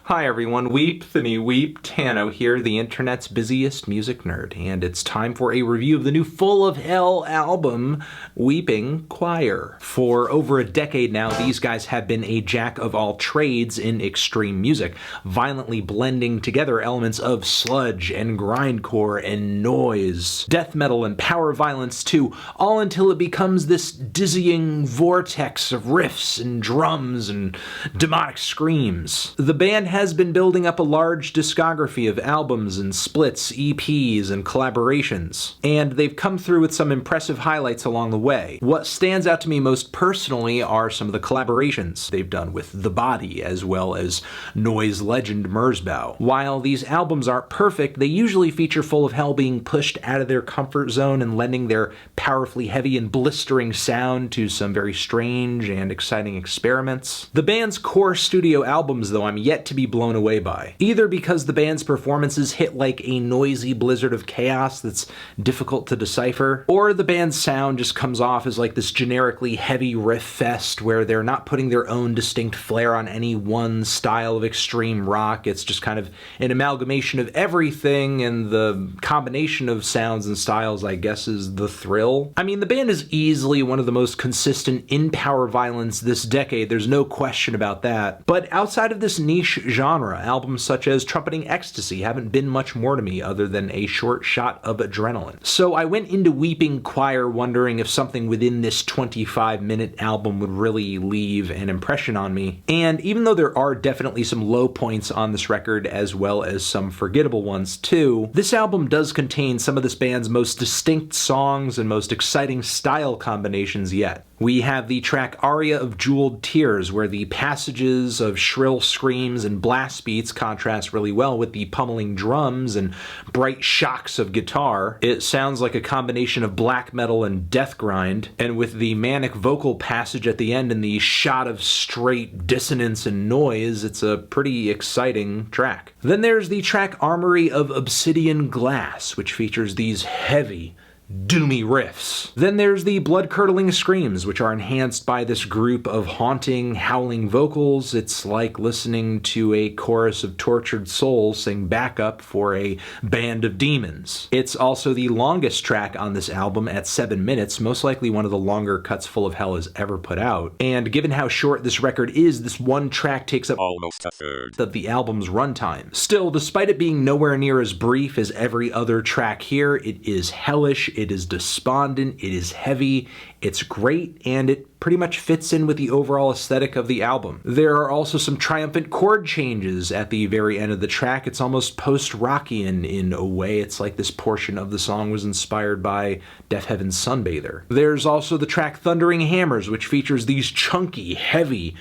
Hi everyone, Weepthany Weep Tano here, the internet's busiest music nerd, and it's time for a review of the new Full of Hell album, Weeping Choir. For over a decade now, these guys have been a jack of all trades in extreme music, violently blending together elements of sludge and grindcore and noise, death metal and power violence too, all until it becomes this dizzying vortex of riffs and drums and demonic screams. The band has been building up a large discography of albums and splits, EPs, and collaborations, and they've come through with some impressive highlights along the way. What stands out to me most personally are some of the collaborations they've done with The Body, as well as noise legend Merzbow. While these albums aren't perfect, they usually feature Full of Hell being pushed out of their comfort zone and lending their powerfully heavy and blistering sound to some very strange and exciting experiments. The band's core studio albums, though, I'm yet to be blown away by, either because the band's performances hit like a noisy blizzard of chaos that's difficult to decipher, or the band's sound just comes off as like this generically heavy riff fest where they're not putting their own distinct flair on any one style of extreme rock. It's just kind of an amalgamation of everything, and the combination of sounds and styles, I guess, is the thrill. I mean, the band is easily one of the most consistent in power violence this decade, there's no question about that. But outside of this niche genre, albums such as Trumpeting Ecstasy haven't been much more to me other than a short shot of adrenaline. So I went into Weeping Choir wondering if something within this 25-minute album would really leave an impression on me. And even though there are definitely some low points on this record as well as some forgettable ones too, this album does contain some of this band's most distinct songs and most exciting style combinations yet. We have the track Aria of Jeweled Tears, where the passages of shrill screams and blast beats contrast really well with the pummeling drums and bright shocks of guitar. It sounds like a combination of black metal and DEATHGRIND, and with the manic vocal passage at the end and the shot of straight dissonance and noise, it's a pretty exciting track. Then there's the track Armory of Obsidian Glass, which features these heavy, doomy riffs. Then there's the blood-curdling screams, which are enhanced by this group of haunting, howling vocals. It's like listening to a chorus of tortured souls sing backup for a band of demons. It's also the longest track on this album at 7 minutes, most likely one of the longer cuts Full of Hell has ever put out. And given how short this record is, this one track takes up almost a third of the album's runtime. Still, despite it being nowhere near as brief as every other track here, it is hellish, it is despondent, it is heavy, it's great, and it pretty much fits in with the overall aesthetic of the album. There are also some triumphant chord changes at the very end of the track. It's almost post-Rockian in a way. It's like this portion of the song was inspired by Deaf Heaven's Sunbather. There's also the track Thundering Hammers, which features these chunky, heavy,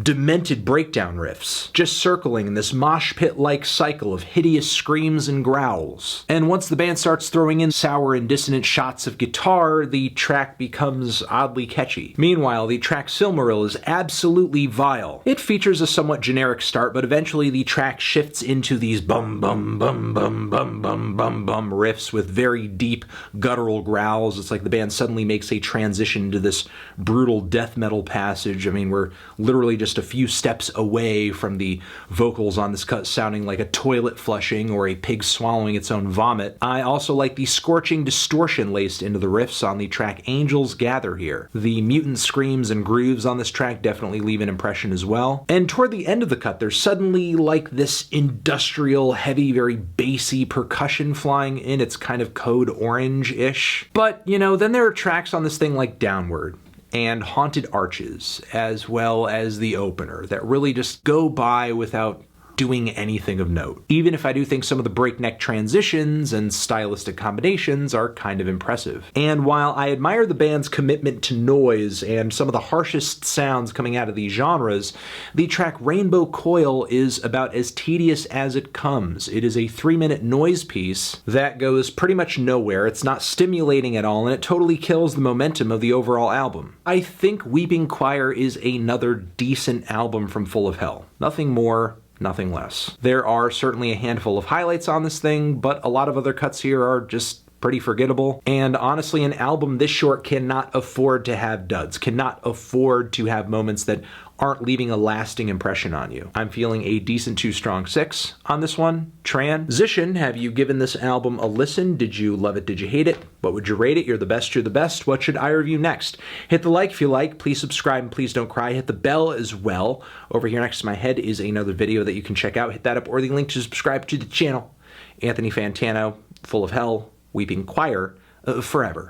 demented breakdown riffs, just circling in this mosh pit-like cycle of hideous screams and growls. And once the band starts throwing in sour and dissonant shots of guitar, the track becomes oddly catchy. Meanwhile, the track SILMARIL is absolutely vile. It features a somewhat generic start, but eventually the track shifts into these bum bum bum bum bum bum bum bum riffs with very deep guttural growls. It's like the band suddenly makes a transition to this brutal death metal passage. I mean, we're literally just a few steps away from the vocals on this cut sounding like a toilet flushing or a pig swallowing its own vomit. I also like the scorching distortion laced into the riffs on the track Angels Gather here. The mutant screams and grooves on this track definitely leave an impression as well. And toward the end of the cut, there's suddenly like this industrial, heavy, very bassy percussion flying in. It's kind of Code Orange-ish. But, you know, then there are tracks on this thing like Downward and Haunted Arches, as well as the opener, that really just go by without doing anything of note. Even if I do think some of the breakneck transitions and stylistic combinations are kind of impressive. And while I admire the band's commitment to noise and some of the harshest sounds coming out of these genres, the track Rainbow Coil is about as tedious as it comes. It is a 3-minute noise piece that goes pretty much nowhere. It's not stimulating at all, and it totally kills the momentum of the overall album. I think Weeping Choir is another decent album from Full of Hell. Nothing more, nothing less. There are certainly a handful of highlights on this thing, but a lot of other cuts here are just pretty forgettable. And honestly, an album this short cannot afford to have duds, cannot afford to have moments that aren't leaving a lasting impression on you. I'm feeling a decent 2 strong 6 on this one. Transition, have you given this album a listen? Did you love it? Did you hate it? What would you rate it? You're the best, you're the best. What should I review next? Hit the like if you like, please subscribe, and please don't cry. Hit the bell as well. Over here next to my head is another video that you can check out. Hit that up, or the link to subscribe to the channel. Anthony Fantano, Full of Hell, Weeping Choir, forever.